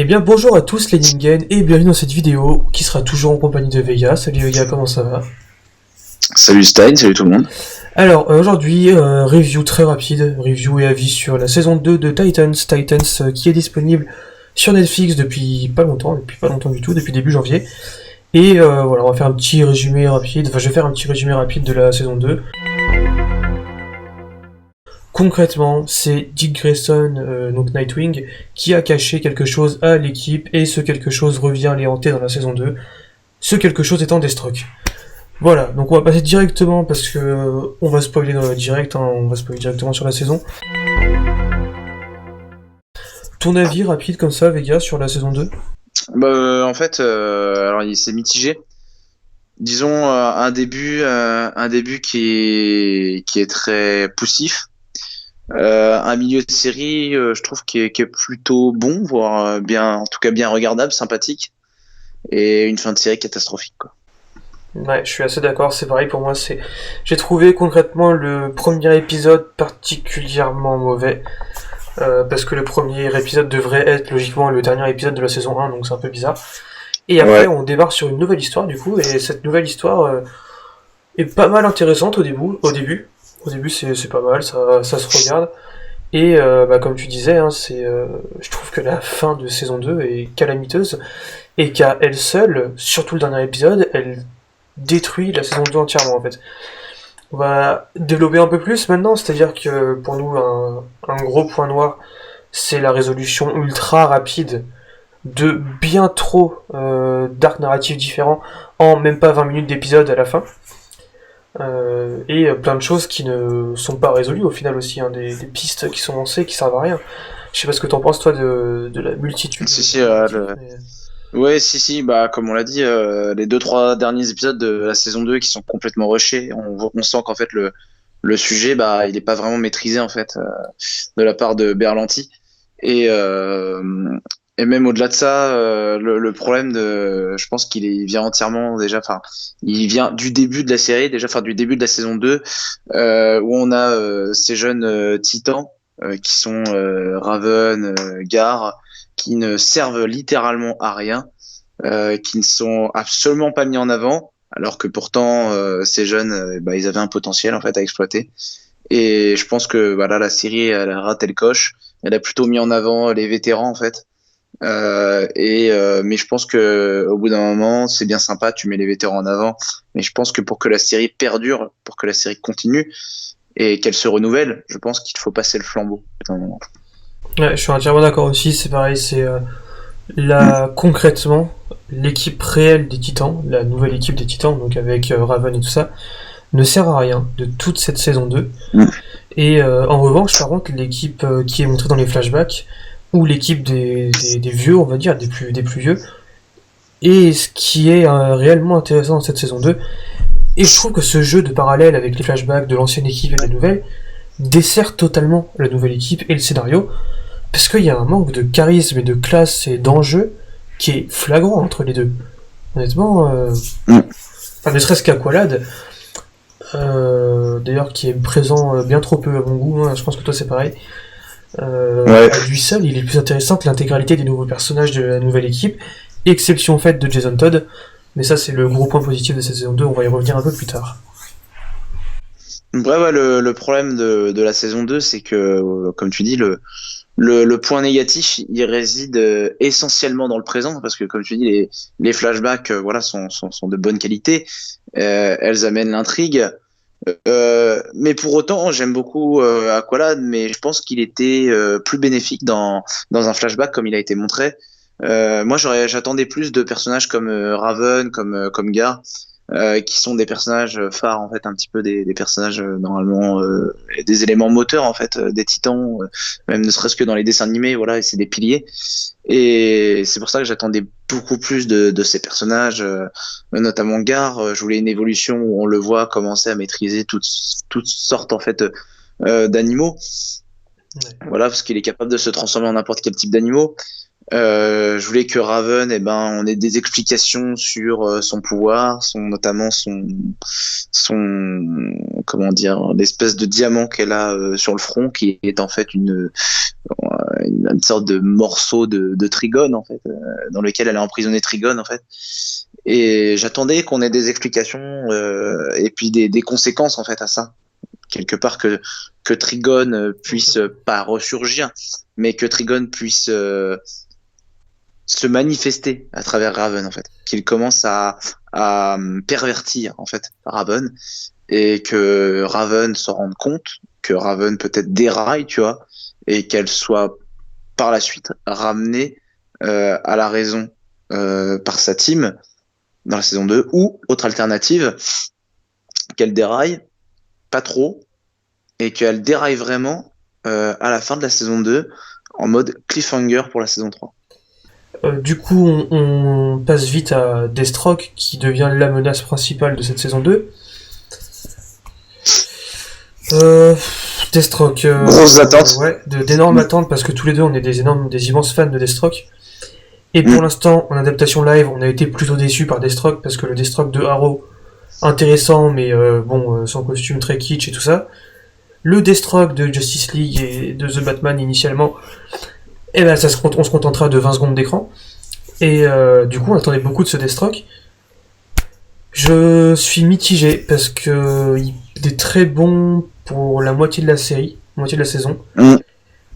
Eh bien bonjour à tous les Ningen et bienvenue dans cette vidéo qui sera toujours en compagnie de Vega. Salut Vega, comment ça va? Salut Stein, salut tout le monde. Alors aujourd'hui, review très rapide, review et avis sur la saison 2 de Titans qui est disponible sur Netflix depuis pas longtemps du tout, depuis début janvier. Et voilà, on va faire un petit résumé rapide, enfin je vais faire un petit résumé rapide de la saison 2. Concrètement, c'est Dick Grayson, donc Nightwing, qui a caché quelque chose à l'équipe, et ce quelque chose revient les hanter dans la saison 2, ce quelque chose étant Deathstroke. Voilà, donc on va passer directement, parce que on va spoiler dans le direct, hein, on va spoiler directement sur la saison. Ton avis rapide comme ça, Vega, sur la saison 2? En fait, alors il s'est mitigé. Disons un début qui est très poussif. Un milieu de série, je trouve qui est plutôt bon, voire bien, en tout cas bien regardable, sympathique, et une fin de série catastrophique, quoi. Ouais, je suis assez d'accord, c'est pareil pour moi, j'ai trouvé concrètement le premier épisode particulièrement mauvais, parce que le premier épisode devrait être logiquement le dernier épisode de la saison 1, donc c'est un peu bizarre. Et après, on démarre sur une nouvelle histoire, du coup, et cette nouvelle histoire est pas mal intéressante au début c'est pas mal, ça se regarde. Et comme tu disais, hein, je trouve que la fin de saison 2 est calamiteuse, et qu'à elle seule, surtout le dernier épisode, elle détruit la saison 2 entièrement en fait. On va développer un peu plus maintenant, c'est-à-dire que pour nous, un gros point noir, c'est la résolution ultra rapide de bien trop d'arcs narratifs différents en même pas 20 minutes d'épisode à la fin. Et plein de choses qui ne sont pas résolues au final aussi, hein, des pistes qui sont lancées qui servent à rien. Je sais pas ce que t'en penses toi de la multitude. Si, ouais, si, bah comme on l'a dit, les 2-3 derniers épisodes de la saison 2 qui sont complètement rushés. On sent qu'en fait le sujet, bah il est pas vraiment maîtrisé en fait de la part de Berlanti. Et et même au-delà de ça, le problème je pense il vient entièrement déjà, enfin, il vient du début de la série, déjà, enfin, du début de la saison 2, où on a ces jeunes titans qui sont Raven, Gar, qui ne servent littéralement à rien, qui ne sont absolument pas mis en avant, alors que pourtant, ces jeunes, ils avaient un potentiel, en fait, à exploiter. Et je pense que, voilà, la série, elle a raté le coche. Elle a plutôt mis en avant les vétérans, en fait. Mais je pense que au bout d'un moment, c'est bien sympa, tu mets les vétérans en avant, mais je pense que pour que la série perdure, pour que la série continue et qu'elle se renouvelle, je pense qu'il faut passer le flambeau à un moment. Ouais, je suis entièrement d'accord aussi, c'est pareil, concrètement, l'équipe réelle des Titans, la nouvelle équipe des Titans, donc avec Raven et tout ça, ne sert à rien de toute cette saison 2. Et en revanche, par contre, l'équipe qui est montrée dans les flashbacks, ou l'équipe des vieux, on va dire, des plus vieux, et ce qui est réellement intéressant dans cette saison 2, et je trouve que ce jeu de parallèle avec les flashbacks de l'ancienne équipe et de la nouvelle dessert totalement la nouvelle équipe et le scénario, parce qu'il y a un manque de charisme et de classe et d'enjeu qui est flagrant entre les deux. Honnêtement, enfin, ne serait-ce qu'Aqualad, d'ailleurs qui est présent bien trop peu à mon goût, hein, je pense que toi c'est pareil. À lui seul, il est plus intéressant que l'intégralité des nouveaux personnages de la nouvelle équipe, exception faite de Jason Todd, mais ça c'est le gros point positif de cette saison 2, on va y revenir un peu plus tard. Ouais, le problème de la saison 2, c'est que, comme tu dis, le point négatif, il réside essentiellement dans le présent, parce que, comme tu dis, les flashbacks, voilà, sont de bonne qualité. Elles amènent l'intrigue. Mais pour autant, j'aime beaucoup Aqualad, mais je pense qu'il était plus bénéfique dans un flashback comme il a été montré. Moi, j'attendais plus de personnages comme Raven, comme Gar, qui sont des personnages phares, en fait, un petit peu des personnages normalement des éléments moteurs, en fait, des Titans, même ne serait-ce que dans les dessins animés, voilà, et c'est des piliers. Et c'est pour ça que j'attendais beaucoup plus de ces personnages, notamment Gar. Je voulais une évolution où on le voit commencer à maîtriser toutes sortes, en fait, d'animaux. Ouais. Voilà, parce qu'il est capable de se transformer en n'importe quel type d'animaux. Je voulais que Raven, on ait des explications sur son pouvoir, notamment comment dire, l'espèce de diamant qu'elle a sur le front, qui est en fait une sorte de morceau de Trigon en fait, dans lequel elle a emprisonné Trigon en fait. Et j'attendais qu'on ait des explications et puis des conséquences en fait à ça. Quelque part que Trigon puisse pas ressurgir, mais que Trigon puisse se manifester à travers Raven en fait, qu'il commence à pervertir en fait Raven et que Raven s'en rende compte, que Raven peut-être déraille, tu vois, et qu'elle soit par la suite ramenée à la raison par sa team dans la saison 2, ou autre alternative, qu'elle déraille pas trop et qu'elle déraille vraiment à la fin de la saison 2 en mode cliffhanger pour la saison 3. Du coup, on passe vite à Deathstroke, qui devient la menace principale de cette saison 2. Deathstroke, grosses attentes. Ouais, d'énormes attentes, parce que tous les deux, on est des immenses fans de Deathstroke. Et pour l'instant, en adaptation live, on a été plutôt déçus par Deathstroke, parce que le Deathstroke de Arrow, intéressant, mais son costume très kitsch et tout ça. Le Deathstroke de Justice League et de The Batman initialement, et ben on se contentera de 20 secondes d'écran. Et du coup, on attendait beaucoup de ce Deathstroke. Je suis mitigé parce que il est très bon pour la moitié de la série, moitié de la saison.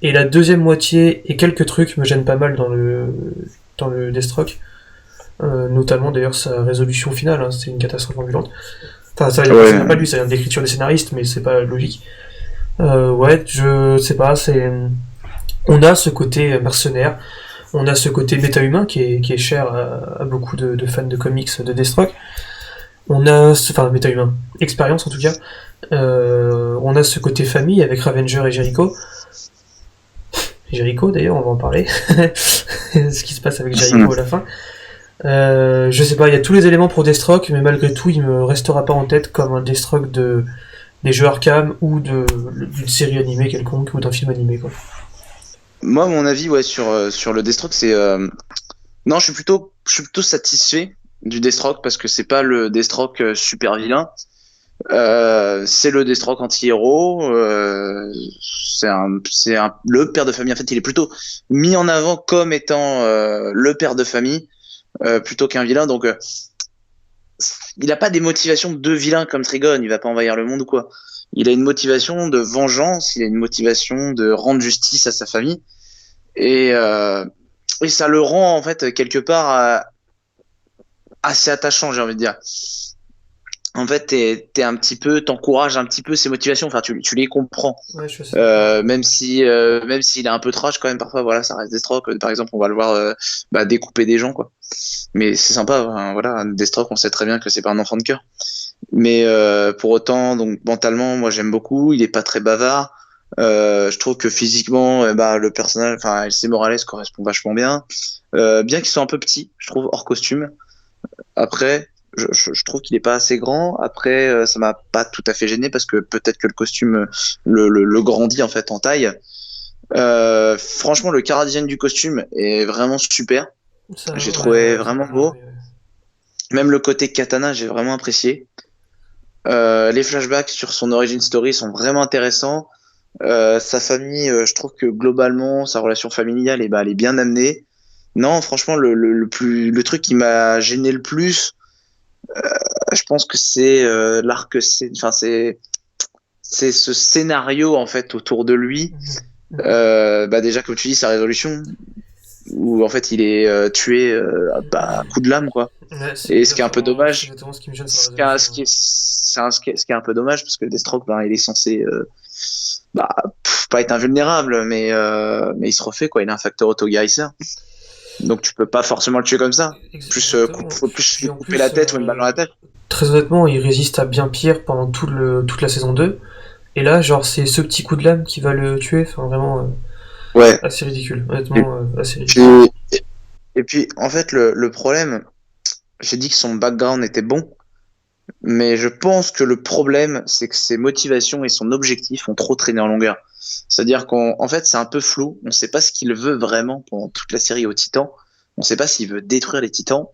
Et la deuxième moitié et quelques trucs me gênent pas mal dans le Deathstroke. Notamment d'ailleurs sa résolution finale, hein, c'est une catastrophe ambulante. Enfin, ça vient pas de lui, ça vient de l'écriture des scénaristes, mais c'est pas logique. Ouais, je sais pas, on a ce côté mercenaire, on a ce côté méta-humain qui est cher à beaucoup de fans de comics de Deathstroke. Enfin, méta-humain, expérience en tout cas. On a ce côté famille avec Ravager et Jericho. Jericho d'ailleurs, on va en parler. Ce qui se passe avec Jericho à la fin. Je sais pas, il y a tous les éléments pour Deathstroke, mais malgré tout, il me restera pas en tête comme un Deathstroke des jeux Arkham ou d'une série animée quelconque ou d'un film animé, quoi. Moi, mon avis, ouais, sur le Deathstroke, c'est non, je suis plutôt satisfait du Deathstroke parce que c'est pas le Deathstroke super vilain. C'est le Deathstroke anti-héros. C'est le père de famille. En fait, il est plutôt mis en avant comme étant le père de famille plutôt qu'un vilain. Donc, il a pas des motivations de vilain comme Trigon. Il va pas envahir le monde ou quoi. Il a une motivation de vengeance. Il a une motivation de rendre justice à sa famille. Et ça le rend en fait quelque part assez attachant, j'ai envie de dire. En fait, t'encourages un petit peu ses motivations. Enfin, tu les comprends. Ouais, je sais. Même s'il est un peu trash quand même parfois. Voilà, ça reste Deathstroke. Par exemple, on va le voir découper des gens, quoi. Mais c'est sympa. Hein, voilà, Deathstroke, on sait très bien que c'est pas un enfant de cœur. Mais pour autant, donc mentalement, moi j'aime beaucoup. Il est pas très bavard. Je trouve que physiquement, le personnage, enfin, Elsie Morales correspond vachement bien. Bien qu'il soit un peu petit, je trouve hors costume. Après, je trouve qu'il est pas assez grand. Après, ça m'a pas tout à fait gêné parce que peut-être que le costume le grandit en fait en taille. Franchement, le chara-design du costume est vraiment super. J'ai trouvé vraiment beau. Même le côté katana, j'ai vraiment apprécié. Les flashbacks sur son origin story sont vraiment intéressants. Sa famille, je trouve que globalement, sa relation familiale, elle est bien amenée. Non, franchement, le truc qui m'a gêné le plus, je pense que c'est c'est ce scénario en fait autour de lui. Déjà, comme tu dis, sa résolution, où en fait il est tué à coup de lame, quoi. Ouais, et ce qui est un peu dommage, ce qui me gêne, ce qui est un peu dommage, parce que Deathstroke, il est censé pas être invulnérable, mais il se refait, quoi. Il a un facteur auto-guérisseur. Donc tu peux pas forcément le tuer comme ça. Faut plus lui couper la tête ou une balle dans la tête. Très honnêtement, il résiste à bien pire pendant toute la saison 2. Et là, genre, c'est ce petit coup de lame qui va le tuer. Enfin, vraiment, ouais. Assez ridicule. Honnêtement, assez ridicule. Et puis, en fait, le problème, j'ai dit que son background était bon, mais je pense que le problème, c'est que ses motivations et son objectif ont trop traîné en longueur. C'est-à-dire qu'en fait, c'est un peu flou. On sait pas ce qu'il veut vraiment pendant toute la série aux Titans. On sait pas s'il veut détruire les Titans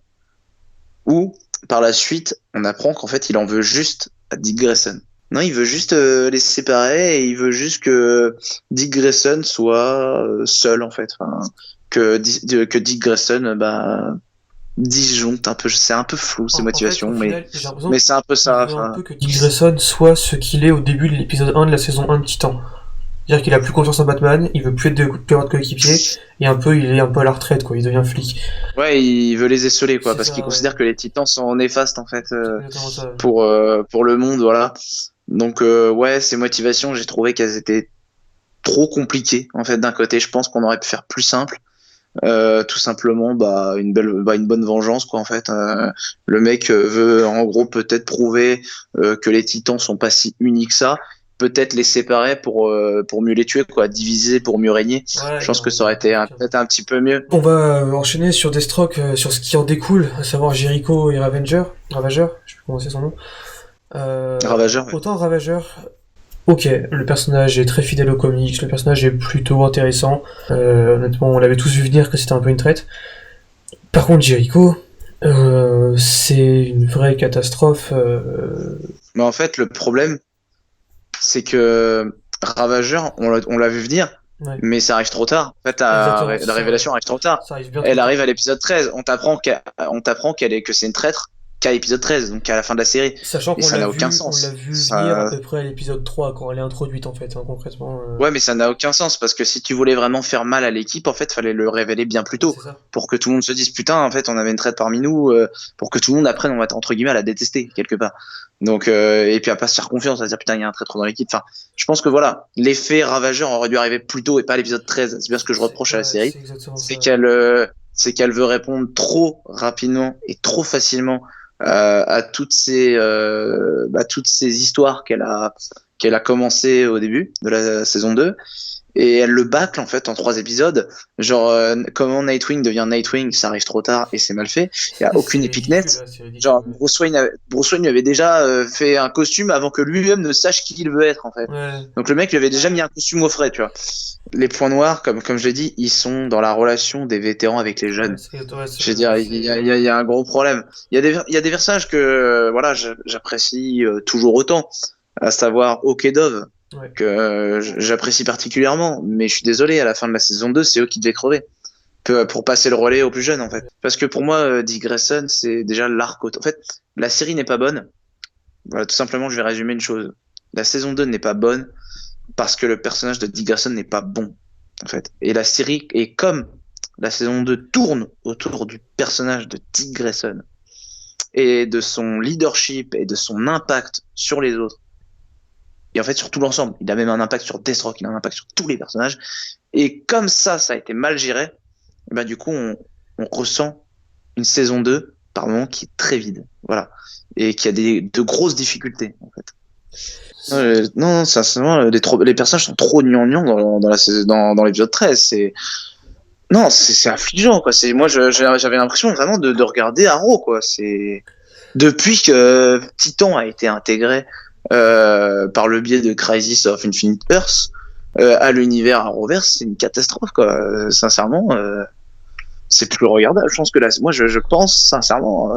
ou, par la suite, on apprend qu'en fait, il en veut juste à Dick Grayson. Non, il veut juste les séparer et il veut juste que Dick Grayson soit seul en fait. Enfin, que Dick Grayson disjoncte un peu. C'est un peu flou ses En fait, motivations, au final, j'ai l'impression mais c'est un peu qu'il ça. veut un Enfin, peu que Dick Grayson soit ce qu'il est au début de l'épisode 1 de la saison 1 de Titan. C'est-à-dire qu'il a plus confiance en Batman, il veut plus avoir de coéquipier, et il est un peu à la retraite, quoi, il devient flic. ouais, il veut les essoler quoi, C'est parce qu'il ça, ouais. considère que les Titans sont néfastes en fait C'est exactement ça. pour le monde, voilà. Donc ouais, ses motivations, j'ai trouvé qu'elles étaient trop compliquées en fait. D'un côté, je pense qu'on aurait pu faire plus simple. Tout simplement une bonne vengeance quoi en fait. Le mec veut en gros peut-être prouver que les Titans sont pas si unis que ça, peut-être les séparer pour mieux les tuer quoi, diviser pour mieux régner. Ouais, Je pense que ça aurait été peut-être un petit peu mieux. On va enchaîner sur Deathstroke, sur ce qui en découle, à savoir Jericho et Ravageur, je sais plus comment c'est son nom. Ravageur, ouais. Autant Ravageur, ok, le personnage est très fidèle aux comics, le personnage est plutôt intéressant. Honnêtement, on l'avait tous vu venir que c'était un peu une traite. Par contre, Jericho, c'est une vraie catastrophe. Mais en fait, le problème, c'est que Ravageur, on l'a vu venir, Ouais. mais ça arrive trop tard. En fait, Exactement, la révélation arrive trop tard. Ça arrive bien Elle trop arrive tard. à l'épisode 13. On t'apprend que c'est une traître qu'à l'épisode 13, donc à la fin de la série. Sachant Et qu'on ça l'a n'a aucun vu, on l'a sens. vu venir à Ça... peu près à l'épisode 3 quand elle est introduite en fait, hein, concrètement. Ouais, mais ça n'a aucun sens parce que si tu voulais vraiment faire mal à l'équipe, en fait, fallait le révéler bien plus tôt C'est ça. pour que tout le monde se dise putain, en fait, on avait une traite parmi nous, pour que tout le monde apprenne, on va entre guillemets à la détester quelque part. Donc, et puis à pas se faire confiance, à dire putain, il y a un traître dans l'équipe. Enfin, je pense que voilà, l'effet ravageur aurait dû arriver plus tôt et pas à l'épisode 13. C'est bien ce que je reproche à la série, C'est exactement c'est ça. c'est qu'elle veut répondre trop rapidement et trop facilement à toutes ces histoires qu'elle a commencé au début de la saison 2 et elle le bâcle en fait en 3 épisodes. Genre comment Nightwing devient Nightwing, ça arrive trop tard et c'est mal fait. Il y a aucune C'est épique ridicule, nette. là, c'est ridicule. Genre Bruce Wayne lui avait déjà fait un costume avant que lui-même ne sache qui il veut être en fait. Ouais. Donc le mec lui avait déjà mis un costume au frais, tu vois. Les points noirs, comme je l'ai dit, ils sont dans la relation des vétérans avec les jeunes. Je veux dire, il y a un gros problème. Il y a des personnages que voilà, j'apprécie toujours autant, à savoir Okedov, Ouais. que j'apprécie particulièrement, mais je suis désolé, à la fin de la saison 2, c'est eux qui devaient crever pour passer le relais aux plus jeunes en fait. Parce que pour moi, Dick Grayson, c'est déjà l'arc. En fait, la série n'est pas bonne. Voilà, tout simplement, je vais résumer une chose. La saison 2 n'est pas bonne parce que le personnage de Dick Grayson n'est pas bon en fait. Et la série, et comme la saison 2 tourne autour du personnage de Dick Grayson et de son leadership et de son impact sur les autres, et en fait sur tout l'ensemble, il a même un impact sur Deathstroke, il a un impact sur tous les personnages, et comme ça a été mal géré, et ben du coup on ressent une saison 2 par moment qui est très vide, voilà, et qui a de grosses difficultés en fait. Non, sincèrement, les personnages sont trop gnangnans dans l'épisode 13. C'est affligeant, quoi. J'avais l'impression vraiment de regarder Arrow, quoi. Depuis que Titan a été intégré par le biais de Crisis of Infinite Earths à l'univers Arrowverse, c'est une catastrophe, quoi. Sincèrement, c'est plus regardable. Je pense que là, moi, je pense sincèrement.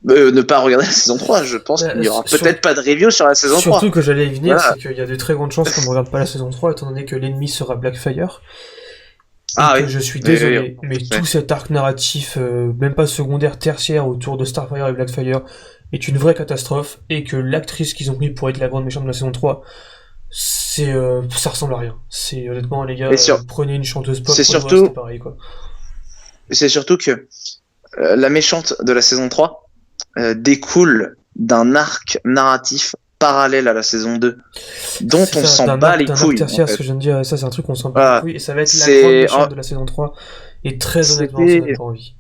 Ne pas regarder la saison 3, je pense qu'il n'y aura peut-être pas de review sur la saison 3. Surtout que j'allais y venir, Voilà. c'est qu'il y a de très grandes chances qu'on ne regarde pas la saison 3, étant donné que l'ennemi sera Blackfire. Ah Et oui. que je suis désolé, Oui. mais tout cet arc narratif, même pas secondaire, tertiaire, autour de Starfire et Blackfire, est une vraie catastrophe, et que l'actrice qu'ils ont pris pour être la grande méchante de la saison 3, ça ressemble à rien. C'est honnêtement, les gars, prenez une chanteuse pop, c'était pareil, quoi. C'est surtout que la méchante de la saison 3 découle d'un arc narratif parallèle à la saison 2 dont on s'en bat les couilles. Tertiaire, ce que je viens de dire, ça c'est un truc qu'on s'en bat les couilles, et ça va être la grande méchante de la saison 3, et très honnêtement, ça n'a pas envie.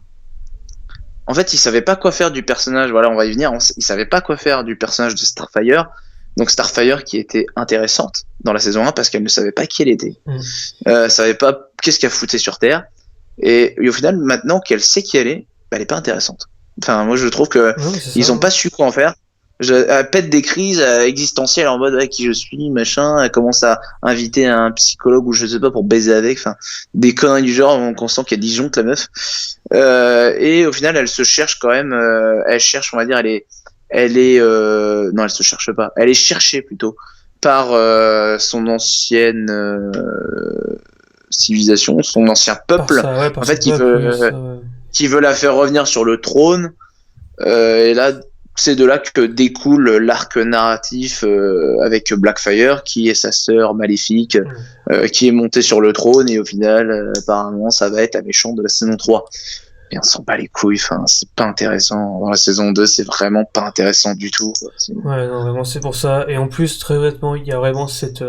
En fait, ils savaient pas quoi faire du personnage, voilà, on va y venir, ils savaient pas quoi faire du personnage de Starfire, donc Starfire qui était intéressante dans la saison 1 parce qu'elle ne savait pas qui elle était, savait pas qu'est-ce qu'elle foutait sur Terre, et au final, maintenant qu'elle sait qui elle est pas intéressante. Enfin, moi je trouve que ils ont pas su quoi en faire. Elle pète des crises existentielles en mode qui je suis, machin. Elle commence à inviter un psychologue ou je sais pas pour baiser avec. Enfin, des conneries du genre. On sent qu'elle disjoncte la meuf. Et au final, elle se cherche quand même. Elle cherche, on va dire, elle est non, elle se cherche pas. Elle est cherchée plutôt par son ancienne civilisation, son ancien peuple, Par en son fait, peuple, oui, ça, ouais. qui veut la faire revenir sur le trône. Et là, c'est de là que découle l'arc narratif avec Blackfire, qui est sa sœur maléfique, qui est montée sur le trône, et au final, apparemment, ça va être la méchante de la saison 3. Et on s'en bat les couilles, enfin, c'est pas intéressant. Dans la saison 2, c'est vraiment pas intéressant du tout. Ouais, non, vraiment, c'est pour ça. Et en plus, très honnêtement, il y a vraiment cette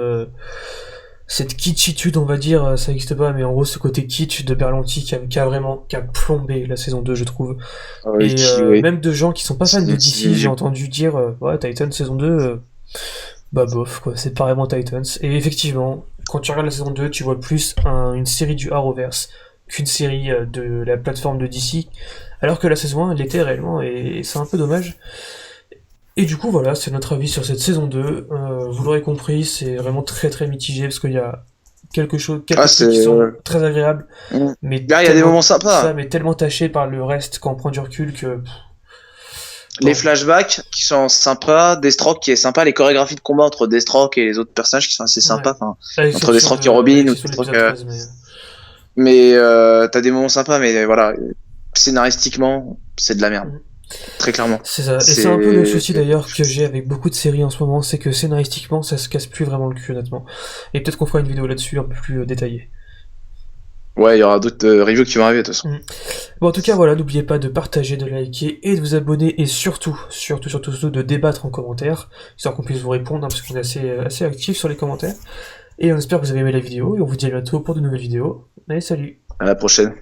kitschitude, on va dire, ça n'existe pas, mais en gros, ce côté kitsch de Berlanti qui a plombé la saison 2, je trouve. Et Oui. même de gens qui sont pas fans de DC, j'ai entendu dire, ouais, Titan saison 2, bah bof, quoi, c'est pas vraiment Titans. Et effectivement, quand tu regardes la saison 2, tu vois plus une série du Arrowverse qu'une série de la plateforme de DC, alors que la saison 1, elle l'était réellement, et c'est un peu dommage. Et du coup, voilà, c'est notre avis sur cette saison 2. Vous l'aurez compris, c'est vraiment très très mitigé, parce qu'il y a quelques trucs qui sont très agréables, mais là, il y a des moments sympas. mais tellement tachés par le reste quand on prend du recul que... Les flashbacks qui sont sympas, Deathstroke qui est sympa, les chorégraphies de combat entre Deathstroke et les autres personnages qui sont assez sympas, entre Deathstroke et Robin ou Deathstroke, mais t'as des moments sympas, mais voilà, scénaristiquement, c'est de la merde. Très clairement. C'est ça. Et c'est un peu le souci d'ailleurs que j'ai avec beaucoup de séries en ce moment, c'est que scénaristiquement, ça se casse plus vraiment le cul, honnêtement. Et peut-être qu'on fera une vidéo là-dessus un peu plus détaillée. Ouais, il y aura d'autres reviews qui vont arriver de toute façon. Bon, en tout cas, voilà, n'oubliez pas de partager, de liker et de vous abonner, et surtout de débattre en commentaire, histoire qu'on puisse vous répondre, hein, parce qu'on est assez actifs sur les commentaires. Et on espère que vous avez aimé la vidéo, et on vous dit à bientôt pour de nouvelles vidéos. Allez, salut! À la prochaine.